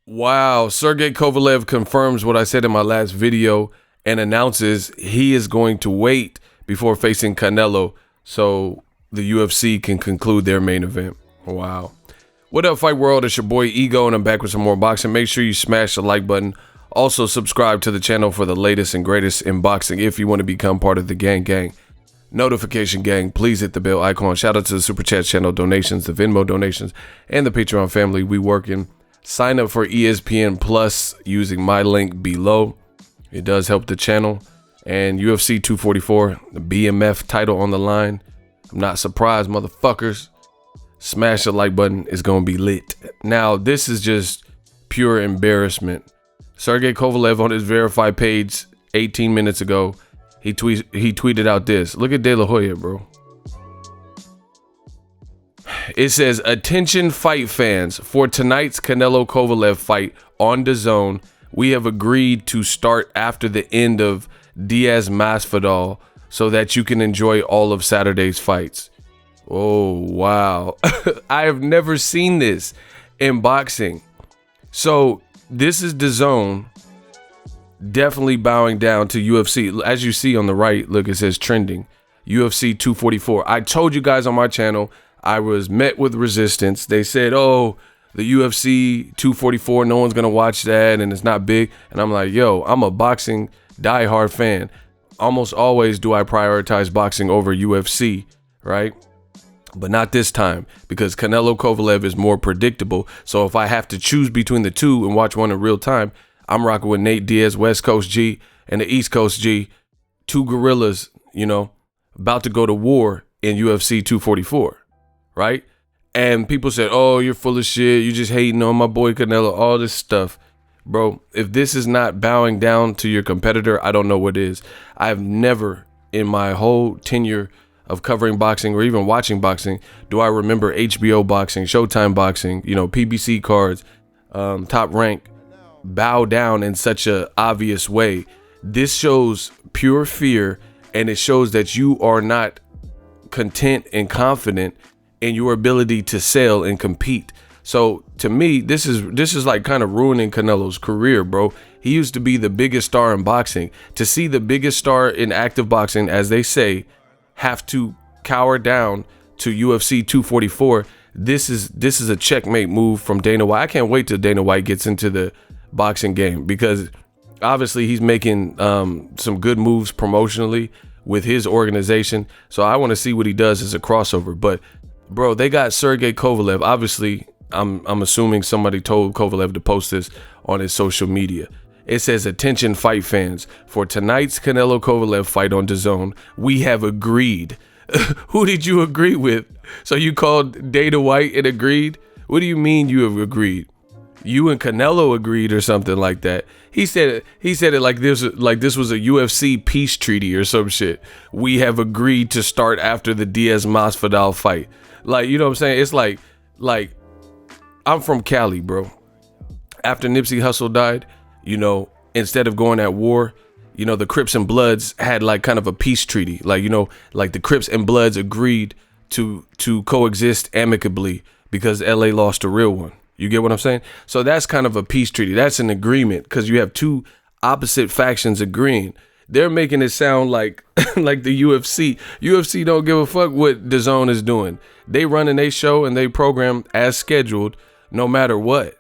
Wow, Sergey Kovalev confirms what I said in my last video and announces he is going to wait before facing Canelo so the UFC can conclude their main event. Wow. What up, Fight World? It's your boy Ego, and I'm back with some more boxing. Make sure you smash the like button. Also, subscribe to the channel for the latest and greatest in boxing if you want to become part of the gang. Notification gang, please hit the bell icon. Shout out to the Super Chat channel donations, the Venmo donations, and the Patreon family. We working. Sign up for ESPN Plus using my link below. It does help the channel. And UFC 244, the BMF title on the line. I'm not surprised, motherfuckers. Smash the like button. It's going to be lit. Now, this is just pure embarrassment. Sergey Kovalev on his verified page 18 minutes ago, he tweeted out this. Look at De La Hoya, bro. It says, attention fight fans, for tonight's Canelo Kovalev fight on Dazn, we have agreed to start after the end of Diaz Masvidal so that you can enjoy all of Saturday's fights. Oh, wow. I have never seen this in boxing. So this is Dazn definitely bowing down to UFC. As you see on the right, look, it says trending. UFC 244. I told you guys on my channel, I was met with resistance. They said, oh, the UFC 244, no one's going to watch that and it's not big. And I'm like, yo, I'm a boxing diehard fan. Almost always do I prioritize boxing over UFC, right? But not this time, because Canelo Kovalev is more predictable. So if I have to choose between the two and watch one in real time, I'm rocking with Nate Diaz, West Coast G, and the East Coast G. Two gorillas, you know, about to go to war in UFC 244, right? And people said, oh, you're full of shit. You just hating on my boy Canelo, all this stuff. Bro, if this is not bowing down to your competitor, I don't know what is. I've never in my whole tenure of covering boxing or even watching boxing, do I remember HBO boxing, Showtime boxing, you know, PBC cards, Top Rank, bow down in such a obvious way. This shows pure fear, and it shows that you are not content and confident in your ability to sell and compete. So to me, this is like kind of ruining Canelo's career, bro. He used to be the biggest star in boxing. To see the biggest star in active boxing, as they say, have to cower down to UFC 244. This is a checkmate move from Dana White. I can't wait till Dana White gets into the boxing game, because obviously he's making some good moves promotionally with his organization. So I want to see what he does as a crossover. But bro, they got Sergey Kovalev. Obviously, I'm assuming somebody told Kovalev to post this on his social media. It says, attention fight fans, for tonight's Canelo Kovalev fight on Dazn, we have agreed. Who did you agree with? So you called Dana White and agreed? What do you mean you have agreed? You and Canelo agreed or something like that. He said it like this was a UFC peace treaty or some shit. We have agreed to start after the Diaz Masvidal fight. Like, you know what I'm saying? It's like I'm from Cali, bro. After Nipsey Hussle died, you know, instead of going at war, you know, the Crips and Bloods had like kind of a peace treaty. Like, you know, like the Crips and Bloods agreed to coexist amicably because LA lost a real one. You get what I'm saying? So that's kind of a peace treaty. That's an agreement, because you have two opposite factions agreeing. They're making it sound like like the UFC. UFC don't give a fuck what DAZN is doing. They running their show and they program as scheduled no matter what.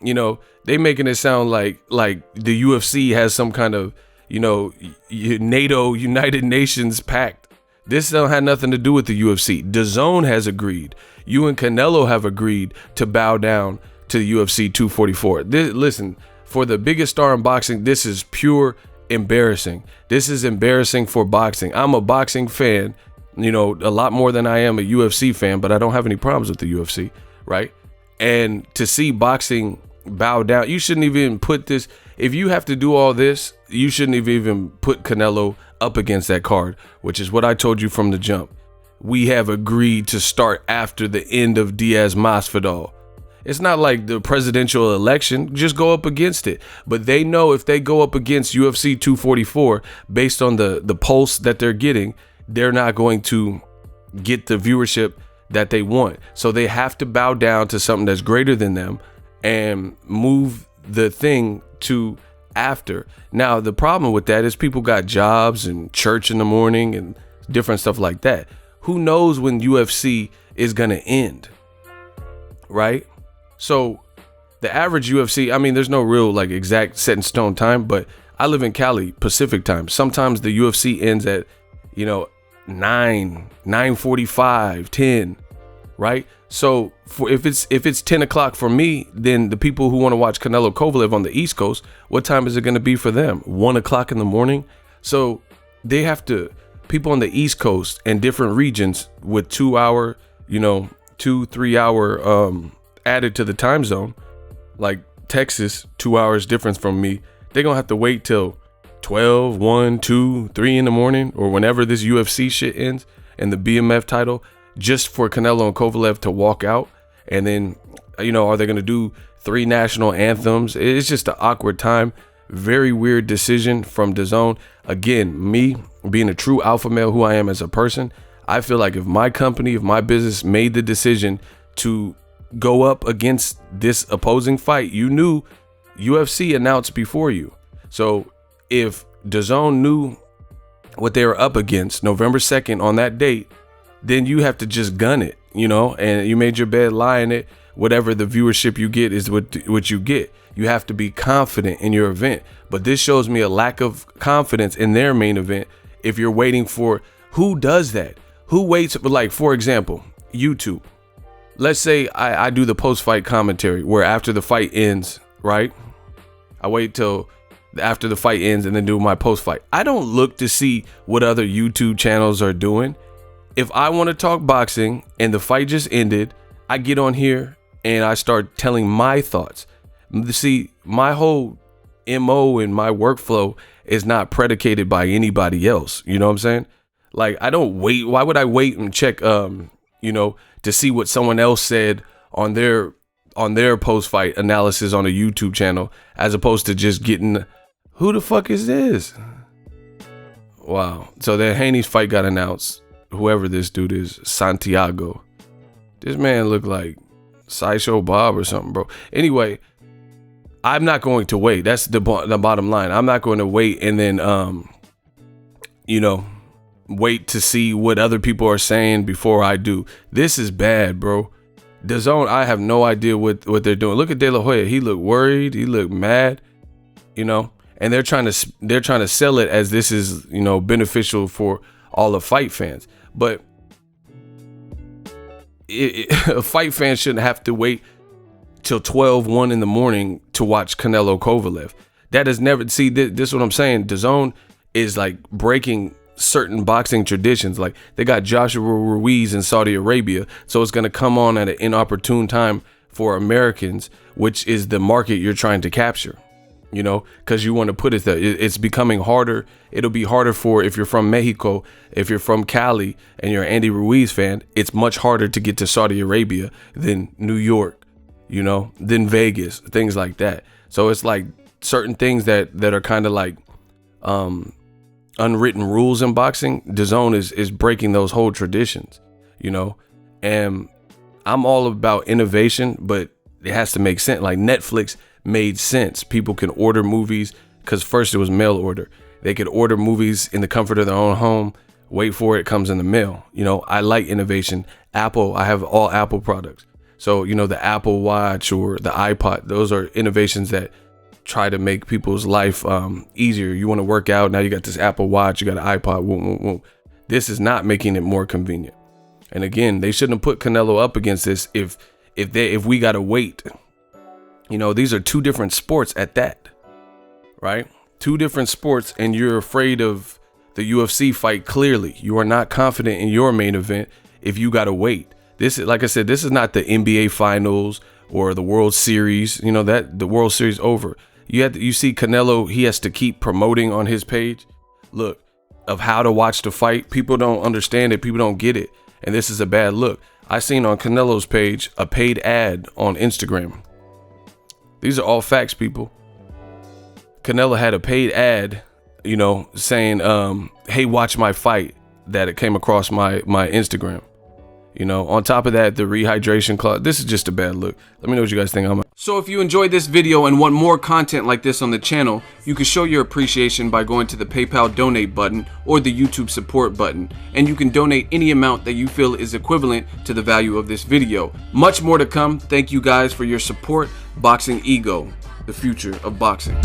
You know, they making it sound like the UFC has some kind of, you know, NATO, United Nations pact. This don't have nothing to do with the UFC. DAZN has agreed. You and Canelo have agreed to bow down to the UFC 244. Listen, for the biggest star in boxing, this is pure embarrassing. This is embarrassing for boxing. I'm a boxing fan, you know, a lot more than I am a UFC fan, but I don't have any problems with the UFC, right? And to see boxing bow down, you shouldn't even put this. If you have to do all this, you shouldn't have even put Canelo up against that card, which is what I told you from the jump. We have agreed to start after the end of Diaz Masvidal. It's not like the presidential election. Just go up against it. But they know if they go up against UFC 244, based on the pulse that they're getting, they're not going to get the viewership that they want. So they have to bow down to something that's greater than them and move the thing to after. Now, the problem with that is people got jobs and church in the morning and different stuff like that. Who knows when UFC is going to end, right? So the average UFC, I mean, there's no real like exact set in stone time, but I live in Cali, Pacific time. Sometimes the UFC ends at, 9:45, 10, right? So if it's 10 o'clock for me, then the people who want to watch Canelo Kovalev on the East Coast, what time is it going to be for them? 1 o'clock in the morning. So they have to, people on the East Coast and different regions with 2 hour, 2-3 hour added to the time zone, like Texas, 2 hours difference from me, they're going to have to wait till 12, 1, 2, 3 in the morning or whenever this UFC shit ends and the BMF title, just for Canelo and Kovalev to walk out. And then, are they going to do 3 national anthems? It's just an awkward time. Very weird decision from Dazn. Again, me being a true alpha male who I am as a person, I feel like if my company, if my business made the decision to go up against this opposing fight, you knew UFC announced before you. So if Dazn knew what they were up against November 2nd on that date, then you have to just gun it, and you made your bed, lie in it. Whatever the viewership you get is what you get. You have to be confident in your event. But this shows me a lack of confidence in their main event. If you're waiting for, who does that? Who waits? Like, for example, YouTube. Let's say I do the post-fight commentary where after the fight ends, right? I wait till after the fight ends and then do my post-fight. I don't look to see what other YouTube channels are doing. If I want to talk boxing and the fight just ended, I get on here and I start telling my thoughts. See, my whole MO and my workflow is not predicated by anybody else. You know what I'm saying? Like, I don't wait. Why would I wait and check, to see what someone else said on their post-fight analysis on a YouTube channel, as opposed to just getting, who the fuck is this? Wow. So the Haney's fight got announced. Whoever this dude is, Santiago. This man looked like Sideshow Bob or something, bro. Anyway, I'm not going to wait. That's the bottom line. I'm not going to wait and then, wait to see what other people are saying before I do. This is bad, bro. Dazn, I have no idea what they're doing. Look at De La Hoya. He looked worried. He looked mad, and they're trying to sell it as this is, beneficial for all the fight fans. But a fight fan shouldn't have to wait till 12, 1 in the morning to watch Canelo Kovalev. That is never, see, this is what I'm saying. Dazn is like breaking certain boxing traditions. Like, they got Joshua Ruiz in Saudi Arabia, so it's going to come on at an inopportune time for Americans, which is the market you're trying to capture, because you want to put it there. It's becoming harder. It'll be harder for, if you're from Mexico, if you're from Cali and you're an Andy Ruiz fan, it's much harder to get to Saudi Arabia than New York, than Vegas, things like that. So it's like certain things that are kind of like unwritten rules in boxing. Dazn is breaking those whole traditions, and I'm all about innovation, but it has to make sense. Like, Netflix made sense. People can order movies, because first it was mail order. They could order movies in the comfort of their own home, wait for it, comes in the mail. I like innovation. Apple, I have all Apple products. So, the Apple Watch or the iPod, those are innovations that try to make people's life easier. You want to work out, now you got this Apple Watch, you got an iPod, whoop. This is not making it more convenient. And again, they shouldn't have put Canelo up against this if we got to wait. These are two different sports at that, right? Two different sports, and you're afraid of the UFC fight. Clearly, you are not confident in your main event if you got to wait. This is, like I said, this is not the NBA Finals or the World Series. That the World Series over. You see Canelo, he has to keep promoting on his page, look, of how to watch the fight. People don't understand it. People don't get it. And this is a bad look. I seen on Canelo's page a paid ad on Instagram. These are all facts, people. Canelo had a paid ad, you know, saying, hey, watch my fight, that it came across my Instagram. You know, on top of that, the rehydration clause. This is just a bad look. Let me know what you guys think. So if you enjoyed this video and want more content like this on the channel, you can show your appreciation by going to the PayPal donate button or the YouTube support button. And you can donate any amount that you feel is equivalent to the value of this video. Much more to come. Thank you guys for your support. Boxing Ego, the future of boxing.